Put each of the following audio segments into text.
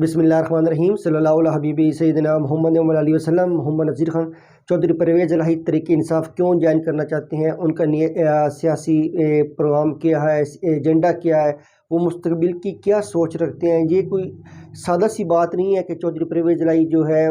बिस्मिल्लाहिर्रहमानिर्रहीम सल्लल्लाहु अलैहि हबीबी सैयदना मोहम्मद अलैहि वसल्लम। मोहम्मद नज़ीर खान चौधरी परवेज़ इलाही तहरीक इंसाफ क्यों ज्वाइन करना चाहते हैं, उनका सियासी प्रोग्राम क्या है, एजेंडा क्या है, वो मुस्तकबिल की क्या सोच रखते हैं। ये कोई सादा सी बात नहीं है कि चौधरी परवेज़ इलाही जो है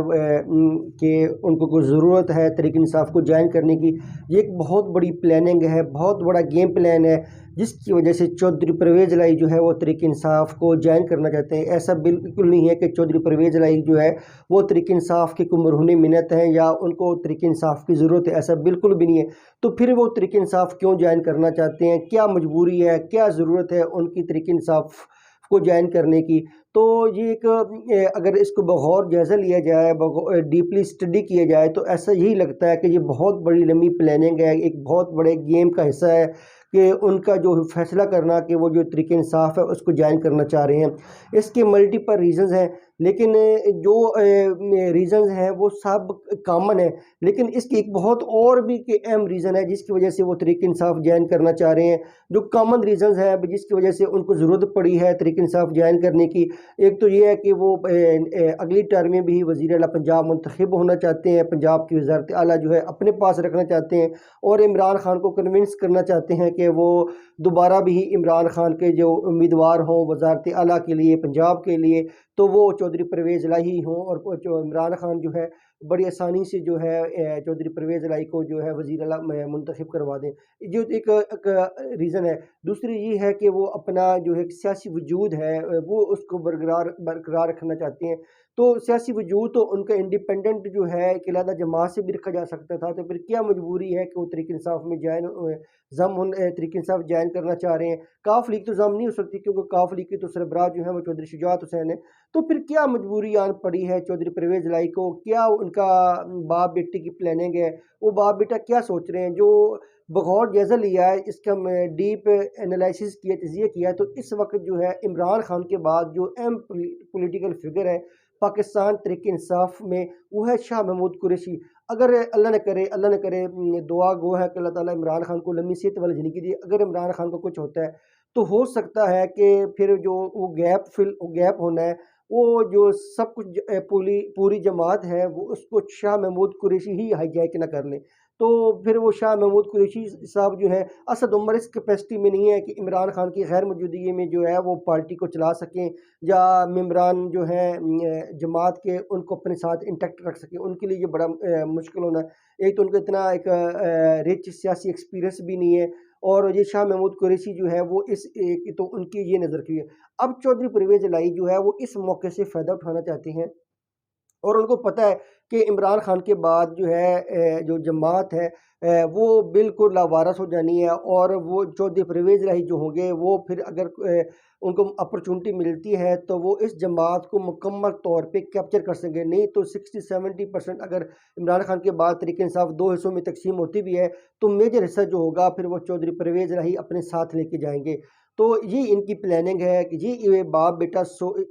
कि उनको कोई ज़रूरत है तहरीक इंसाफ को ज्वाइन करने की। ये एक बहुत बड़ी प्लानिंग है, बहुत बड़ा गेम प्लान है, जिसकी वजह से चौधरी परवेज़ इलाही जो है वो तहरीक इंसाफ को ज्वाइन करना चाहते हैं। ऐसा बिल्कुल नहीं है कि चौधरी परवेज़ इलाही जो है वो तहरीक इंसाफ के कोई मरहून मिन्नत हैं या उनको तहरीक इंसाफ की ज़रूरत है, ऐसा बिल्कुल भी नहीं है। तो फिर वो तहरीक इंसाफ क्यों ज्वाइन करना चाहते हैं, क्या मजबूरी है, क्या ज़रूरत है उनकी तहरीक इंसाफ को ज्वाइन करने की। तो ये एक अगर इसको बगौर जायज़ा लिया जाए, डीपली स्टडी किया जाए, तो ऐसा यही लगता है कि ये बहुत बड़ी लंबी प्लानिंग है, एक बहुत बड़े गेम का हिस्सा है कि उनका जो फैसला करना कि वो जो तहरीक इंसाफ है उसको ज्वाइन करना चाह रहे हैं। इसके मल्टीपल रीज़न्स हैं, लेकिन जो रीज़न्स हैं वो सब कॉमन है, लेकिन इसकी एक बहुत और भी कि अहम रीज़न है जिसकी वजह से वो तहरीक इंसाफ ज्वाइन करना चाह रहे हैं। जो कॉमन रीज़न्स हैं जिसकी वजह से उनको ज़रूरत पड़ी है तहरीक इंसाफ ज्वाइन करने की, एक तो ये है कि वो अगली टर्म में भी वज़ीर आला पंजाब मुंतखब होना चाहते हैं, पंजाब की वज़ारत आला जो है अपने पास रखना चाहते हैं और इमरान खान को कन्विंस करना चाहते हैं कि वो दोबारा भी इमरान खान के जो उम्मीदवार हों वज़ारत आला के लिए, पंजाब के लिए, तो वो चौधरी परवेज़ इलाही हों और जो इमरान खान जो है बड़ी आसानी से जो है चौधरी परवेज़ इलाही को जो है वज़ीर आला मुंतखब करवा दें। जो एक रीज़न है। दूसरी ये है कि वो अपना जो है सियासी वजूद है वो उसको बरकरार रखना चाहते हैं। तो सियासी वजूद तो उनका इंडिपेंडेंट जो है एक अलहदा जमात से भी रखा जा सकता था, तो फिर क्या मजबूरी है कि वो तहरीक इंसाफ में तहरीक इंसाफ ज्वाइन करना चाह रहे हैं। काफ लीग तो जम नहीं हो सकती क्योंकि काफ लीग के तो सरबराह जो है वो चौधरी शुजात हुसैन है। तो फिर क्या मजबूरी आन पड़ी है चौधरी परवेज़ इलाही को, क्या उनका बाप बेटे की प्लानिंग है, वो बाप बेटा क्या सोच रहे हैं। जो बगौर जायज़ा लिया है, इसका डीप एनालिसिस किया, तजिया किया, तो इस वक्त जो है इमरान खान के बाद जो अहम पोलिटिकल फिगर है पाकिस्तान तहरीक इंसाफ में, वो है शाह महमूद कुरैशी। अगर अल्लाह न करे दुआ गो है कि अल्लाह ताला इमरान खान को लंबी सेहत वाली ज़िंदगी दी। अगर इमरान खान को कुछ होता है तो हो सकता है कि फिर जो वो गैप होना है, वो जो सब कुछ पूरी जमात है वो उसको शाह महमूद कुरैशी ही हाईजैक ना कर लें। तो फिर वो शाह महमूद कुरैशी साहब जो है असद उमर इस कैपेसिटी में नहीं है कि इमरान खान की गैर मौजूदगी में जो है वो पार्टी को चला सकें या मेम्बरान जो है जमात के उनको अपने साथ इंटैक्ट रख सकें। उनके लिए ये बड़ा मुश्किल होना है। एक तो उनका इतना एक रिच सियासी एक्सपीरियंस भी नहीं है और ये शाह महमूद कुरैशी जो है वो इस एक तो उनकी ये नज़र की है। अब चौधरी परवेज़ इलाही जो है वो इस मौके से फ़ायदा उठाना चाहते हैं और उनको पता है कि इमरान खान के बाद जो है जो जमात है वो बिल्कुल लावारस हो जानी है और वो चौधरी परवेज़ इलाही जो होंगे वो फिर अगर उनको अपॉर्चुनिटी मिलती है तो वो इस जमात को मुकम्मल तौर पे कैप्चर कर सकेंगे। नहीं तो 60-70% अगर इमरान खान के बाद तहरीक इंसाफ दो हिस्सों में तकसीम होती भी है तो मेजर हिस्सा जो होगा फिर वो चौधरी परवेज़ इलाही अपने साथ लेके जाएंगे। तो ये इनकी प्लानिंग है कि ये बाप बेटा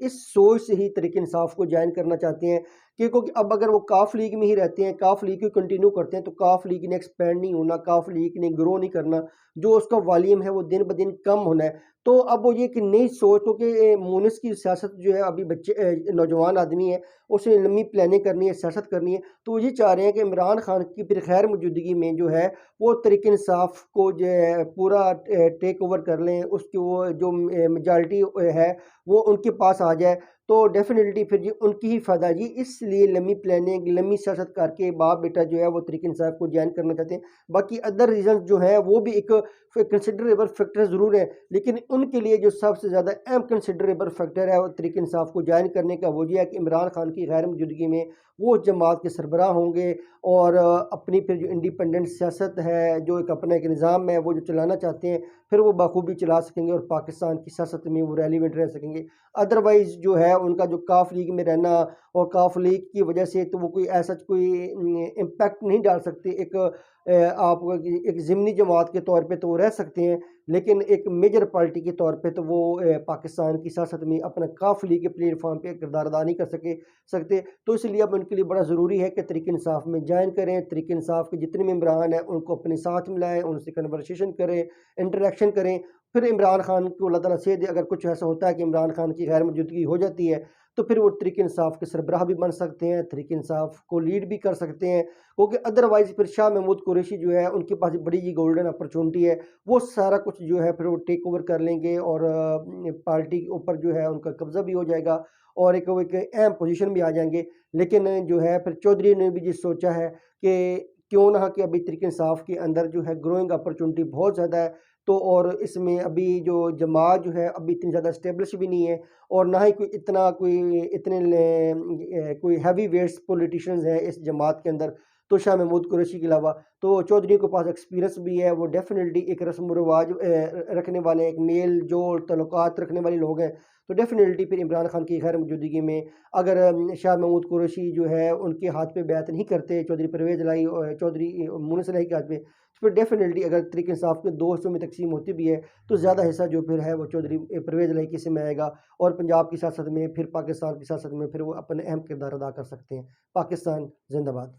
इस सोच से ही तहरीक इंसाफ को ज्वाइन करना चाहते हैं क्योंकि अब अगर वो काफ लीग में ही रहते हैं, काफ लीग को कंटिन्यू करते हैं, तो काफ लीग ने एक्सपेंड नहीं होना, काफ लीग ने ग्रो नहीं करना, जो उसका वॉल्यूम है वो दिन ब दिन कम होना है। तो अब वो ये कि नई सोच, क्योंकि मुनिस की सियासत जो है अभी बच्चे नौजवान आदमी है, उसे लंबी प्लानिंग करनी है, सियासत करनी है, तो वो ये चाह रहे हैं कि इमरान खान की फिर खैर मौजूदगी में जो है वो तहरीक इंसाफ को जो है पूरा टेक ओवर कर लें, उसकी वो जो मेजॉरिटी है वो उनके पास आ जाए। तो डेफिनेटली फिर ये उनकी ही फ़ायदा जी, इसलिए लंबी प्लानिंग लंबी सियासत करके बाप बेटा जो है वो तहरीक इंसाफ को ज्वाइन करना चाहते हैं। बाकी अदर रीज़न जो है वो भी एक कंसिडरेबल फैक्टर ज़रूर है, लेकिन उनके लिए जो सबसे ज़्यादा अहम कंसिडरेबल फैक्टर है वो तहरीक इंसाफ को ज्वाइन करने का वो ये है कि इमरान खान की गैर मौजूदगी में वो जमात के सरबराह होंगे और अपनी फिर जो इंडिपेंडेंट सियासत है, जो एक अपना एक निज़ाम है वो जो चलाना चाहते हैं, फिर वो बखूबी चला सकेंगे और पाकिस्तान की सियासत में वो रेलिवेंट रह सकेंगे। अदरवाइज़ जो है उनका जो काफ लीग में रहना और काफ लीग की वजह से तो वो कोई ऐसा कोई इम्पैक्ट नहीं डाल सकते। आप एक ज़िमनी जमात के तौर पे तो वो रह सकते हैं, लेकिन एक मेजर पार्टी के तौर पे तो वो पाकिस्तान की सियासत में अपना काफ लीग के प्लेटफॉर्म पे किरदार अदा नहीं कर सकते। तो इसलिए अब उनके लिए बड़ा ज़रूरी है कि तहरीक इंसाफ में ज्वाइन करें, तहरीक इंसाफ के जितने मेम्बरान हैं उनको अपने साथ मिलाएं, उनसे कन्वर्सेशन करें, इंटरेक्शन करें फिर इमरान खान को अल्लाह ताला सेहत दे, अगर कुछ ऐसा होता है कि इमरान खान की गैर मौजूदगी हो जाती है तो फिर वो तहरीक इंसाफ के सरबराह भी बन सकते हैं, तहरीक इंसाफ को लीड भी कर सकते हैं, क्योंकि अदरवाइज़ फिर शाह महमूद कुरैशी जो है उनके पास एक बड़ी ही गोल्डन अपॉर्चुनिटी है। वो सारा कुछ जो है फिर वो टेक ओवर कर लेंगे और पार्टी के ऊपर जो है उनका कब्ज़ा भी हो जाएगा और एक वो एक अहम पोजीशन भी आ जाएंगे। लेकिन जो है फिर चौधरी ने भी ये सोचा है कि क्यों ना कि अभी तहरीक इंसाफ के अंदर जो है ग्रोइंग अपॉर्चुनिटी बहुत ज़्यादा है, तो और इसमें अभी जो जमात जो है अभी इतनी ज़्यादा स्टेब्लिश भी नहीं है और ना ही कोई इतने कोई हैवी वेट्स पॉलिटिशियंस हैं इस जमात के अंदर, तो शाह महमूद कुरैशी के अलावा। तो चौधरी के पास एक्सपीरियंस भी है, वो डेफिनेटली एक रस्म व रिवाज रखने वाले, एक मेल जोल तल्लुकात रखने वाले लोग हैं। तो डेफिनेटली फिर इमरान खान की गैर मौजूदगी में अगर शाह महमूद कुरैशी जो है उनके हाथ पे बैत नहीं करते, चौधरी परवेज़ इलाही और चौधरी मुनीस इलाही के हाथ पे, तो फिर डेफिनेटली अगर तहरीक इंसाफ के 2 हिस्सों में तकसीम होती भी है तो ज़्यादा हिस्सा जो फिर है वो चौधरी परवेज़ इलाही के हिस्से में आएगा और पंजाब की सियासत में, फिर पाकिस्तान की सियासत में फिर वो अपना अहम किरदार अदा कर सकते हैं। पाकिस्तान ज़िंदाबाद।